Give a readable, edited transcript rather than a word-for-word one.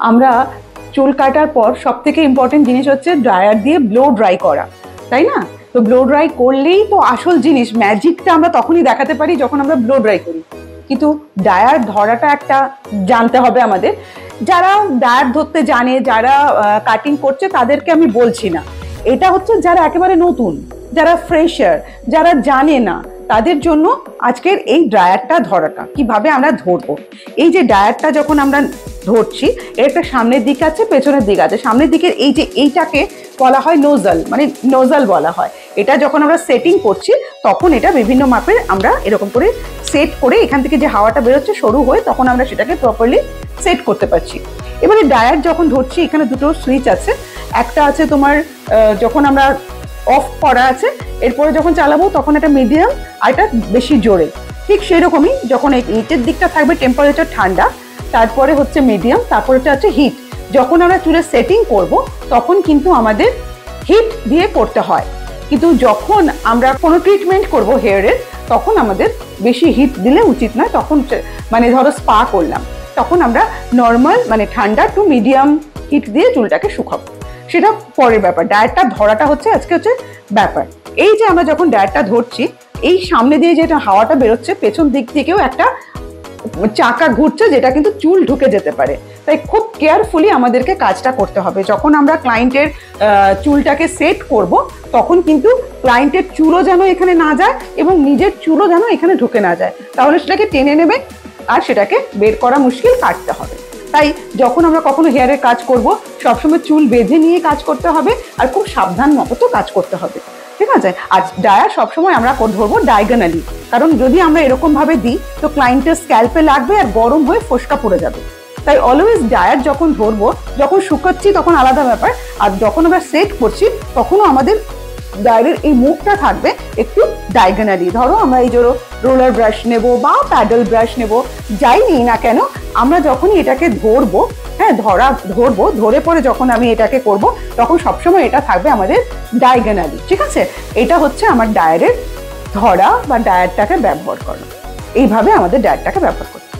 আমরা চুল কাটার পর সবথেকে ইম্পর্টেন্ট জিনিস হচ্ছে ড্রায়ার দিয়ে ব্লো ড্রাই করা, তাই না? তো ব্লো ড্রাই করলেই তো আসল জিনিস, ম্যাজিকটা আমরা তখনই দেখাতে পারি যখন আমরা ব্লো ড্রাই করি। কিন্তু ড্রায়ার ধরাটা একটা জানতে হবে আমাদের। যারা ড্রায়ার ধরতে জানে, যারা কাটিং করছে তাদেরকে আমি বলছি না, এটা হচ্ছে যারা একেবারে নতুন, যারা ফ্রেশার, যারা জানে না, তাদের জন্য আজকের এই ড্রায়ারটা ধরাটা কিভাবে আমরা ধরবো। এই যে ড্রায়ারটা যখন আমরা ধরছি, এর একটা সামনের দিক আছে, পেছনের দিক আছে। সামনের দিকের এই যে এইটাকে বলা হয় নোজল, মানে নোজল বলা হয়। এটা যখন আমরা সেটিং করছি তখন এটা বিভিন্ন মাপের আমরা এরকম করে সেট করে এখান থেকে যে হাওয়াটা বেরোচ্ছে সরু হয়ে, তখন আমরা সেটাকে প্রপারলি সেট করতে পারছি। এবারে ড্রায়ার যখন ধরছি, এখানে দুটো সুইচ আছে। একটা আছে তোমার যখন আমরা অফ করা আছে, এরপরে যখন চালাবো তখন একটা মিডিয়াম, আর এটা বেশি জোরে। ঠিক সেরকমই যখন এই নিচের দিকটা থাকবে টেম্পারেচার ঠান্ডা, তারপরে হচ্ছে মিডিয়াম, তারপরে এটা হচ্ছে হিট। যখন আমরা চুলে সেটিং করব তখন কিন্তু আমাদের হিট দিয়ে করতে হয়, কিন্তু যখন আমরা কোনো ট্রিটমেন্ট করব হেয়ারের, তখন আমাদের বেশি হিট দিলে উচিত নয়। তখন মানে ধরো স্পা করলাম, তখন আমরা নর্মাল মানে ঠান্ডা টু মিডিয়াম হিট দিয়ে চুলটাকে শুকাবো, সেটা পরের ব্যাপার। ড্রায়ারটা ধরাটা হচ্ছে আজকে হচ্ছে ব্যাপার। এই যে আমরা যখন ড্রায়ারটা ধরছি, এই সামনে দিয়ে যেটা হাওয়াটা বেরোচ্ছে, পেছন দিক থেকেও একটা চাকা ঘুরছে, যেটা কিন্তু চুল ঢুকে যেতে পারে। তাই খুব কেয়ারফুলি আমাদেরকে কাজটা করতে হবে। যখন আমরা ক্লায়েন্টের চুলটাকে সেট করব, তখন কিন্তু ক্লায়েন্টের চুলও যেন এখানে না যায় এবং নিজের চুলও যেন এখানে ঢুকে না যায়, তাহলে সেটাকে টেনে নেবে আর সেটাকে বের করা মুশকিল, কাটতে হবে। তাই যখন আমরা কখনো হেয়ারের কাজ করব, সবসময় চুল বেঁধে নিয়ে কাজ করতে হবে আর খুব সাবধান মতো তো কাজ করতে হবে, ঠিক আছে? আর ড্রায়ার সবসময় আমরা ধরবো ডায়াগোনালি, কারণ যদি আমরা এরকম ভাবে দিই তো ক্লায়েন্টের স্ক্যাল্পে লাগবে আর গরম হয়ে ফোসকা পড়ে যাবে। তাই অলওয়েজ ড্রায়ার যখন ধরবো, যখন শুকাচ্ছি তখন আলাদা ব্যাপার, আর যখন আমরা সেট করছি তখনও আমাদের ড্রায়ারের এই মুখটা থাকবে একটু ডায়াগোনালি। ধরো আমরা এই যে রোলার ব্রাশ নেব বা প্যাডেল ব্রাশ নেব, যাই নিই না কেন, আমরা যখনই এটাকে ধরবো, হ্যাঁ ধরবো, ধরে পরে যখন আমি এটাকে করব, তখন সবসময় এটা থাকবে আমাদের ডায়াগোনালি, ঠিক আছে? এটা হচ্ছে আমার ড্রায়ারের ধরা বা ড্রায়ারটাকে ব্যবহার করা। এইভাবে আমাদের ড্রায়ারটাকে ব্যবহার করতে